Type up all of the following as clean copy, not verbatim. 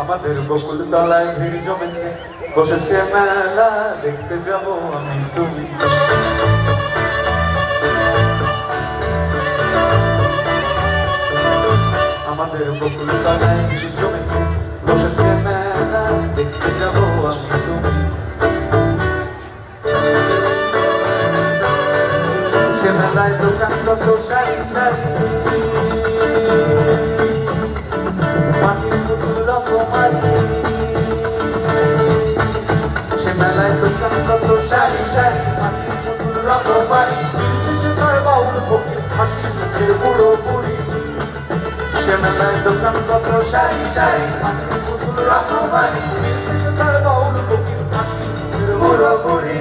আমাদের বকুল তলায় ভিড় জমেছে, বসেছে মেলা, দেখতে যাব আমি তুমি। আমাদের বকুল তলায় ভিড় জমেছে, বসেছে মেলা, দেখতে যাব আমি তুমি। সে মেলায় দোকান কত সারি সারি, মাটির পুতুল রকমারি। সে মেলায় দোকান কত সারি সারি, মাটির পুতুল রকমারি। মিলছে সে তার বাউল ফকির, হাসি মুখের বুড়ো বুড়ি। সে মেলায় দোকান কত সারি সারি, মাটির পুতুল রকমারি। মিলছে সে তার বাউল ফকির, হাসি মুখের বুড়ো বুড়ি।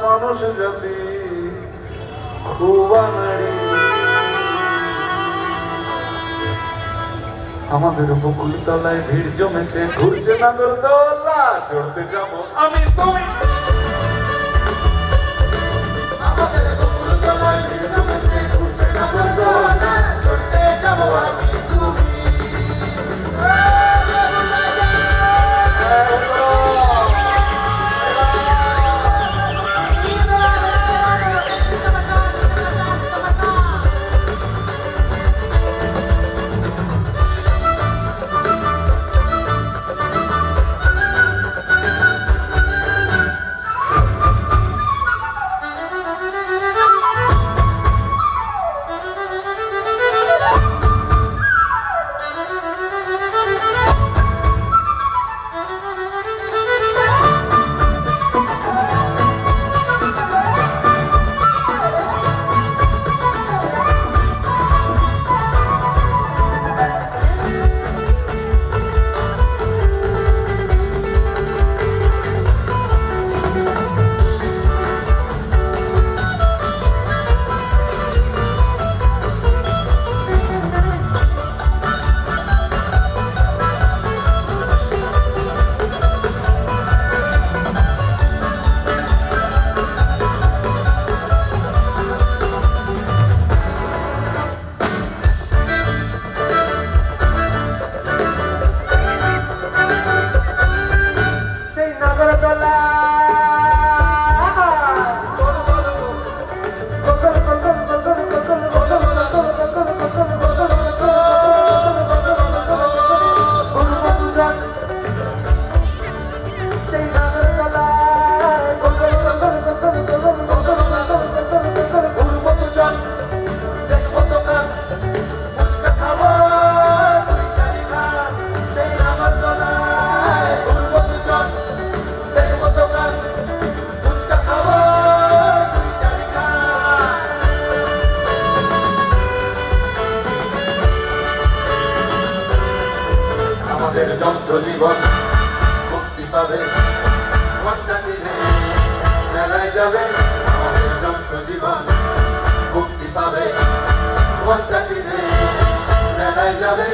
মানুষ জাতি খুব আনাড়ি। আমাদের বকুল তলায় ভিড় জমেছে, ঘুরছে নাগরদোলা, চড়তে যাব আমি তুমি। আমাদের বকুল তলায় ভিড় জমেছে, ঘুরছে নাগরদোলা, চড়তে যাব আমি তুমি। আমাদের যন্ত্র জীবন মুক্তি পাবে, মেলায় যাবে। আমাদের যন্ত্র জীবন মুক্তি পাবে, মেলায় যাবে।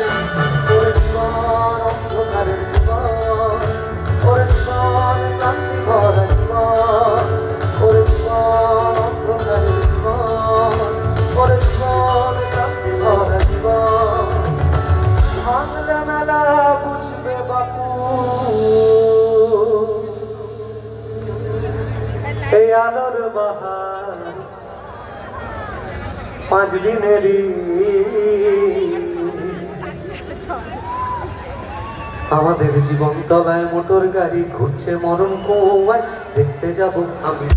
জীবন অন্ধকারের জীবন, ওরে জীবন ক্লান্তি ভরা জীবন, ওরে জীবন অন্ধকারের জীবন, ওরে জীবন ক্লান্তি ভরা জীবন। ভাঙলে মেলা বুঝবে বাপু, এই আলোর বাহার 5 দিনেরই। আমাদের জীবন তলায় মোটর গাড়ি ঘুরছে মরণ কুয়ায়, দেখতে যাব আমি।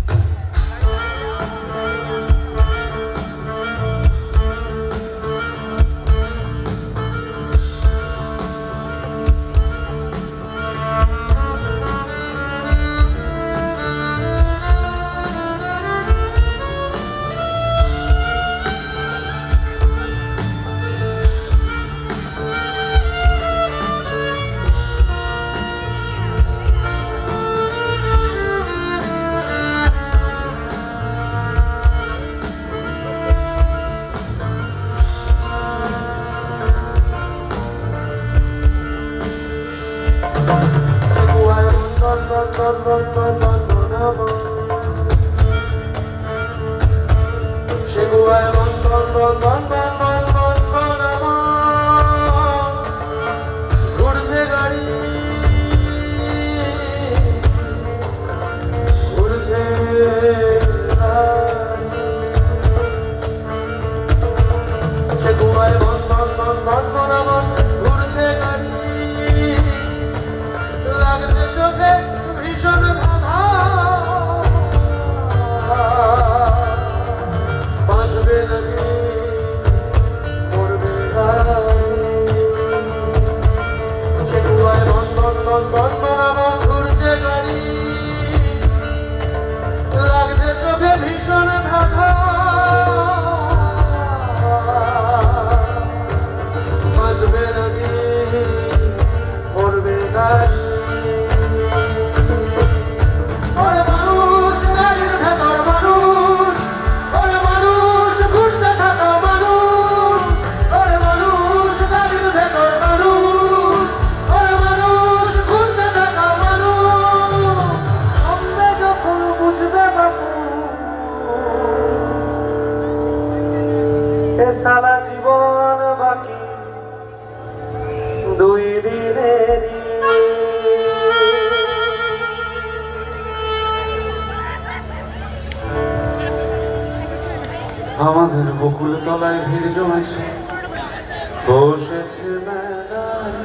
সে গুহায় ঘুরছে গাড়ি ঘুরছে সে গুহায় ঘুরছে গাড়ি লাগছে চোখে ভীষণ ধাঁধা বাঁচবে নাকি মরবে সে গুহায় ঘুরছে গাড়ি লাগছে চোখে ভীষণ ধাঁধা বাঁচবে নাকি মরবে নাকি ওরে মানুষ গাড়ির ভেতর মানুষ ওরে মানুষ ঘুরতে থাকা মানুষ ওরে মানুষ গাড়ির ভেতর মানুষ ওরে মানুষ ঘুরতে থাকা মানুষ আমরা যখন বুঝবে বাবু এ সারা জীবন বাকি দুই দিনেরই আমাদের বকুল তলায় ভিড় জমেছে বসেছে মেলায়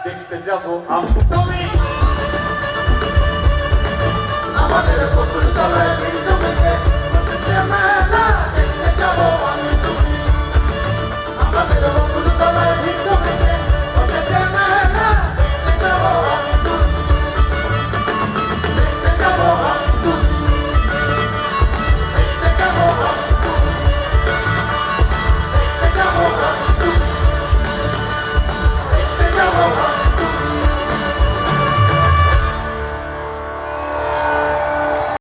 দেখতে যাবো আমি তুমি আমাদের বকুল তলায় ভিড় জমেছে বসেছে মেলায়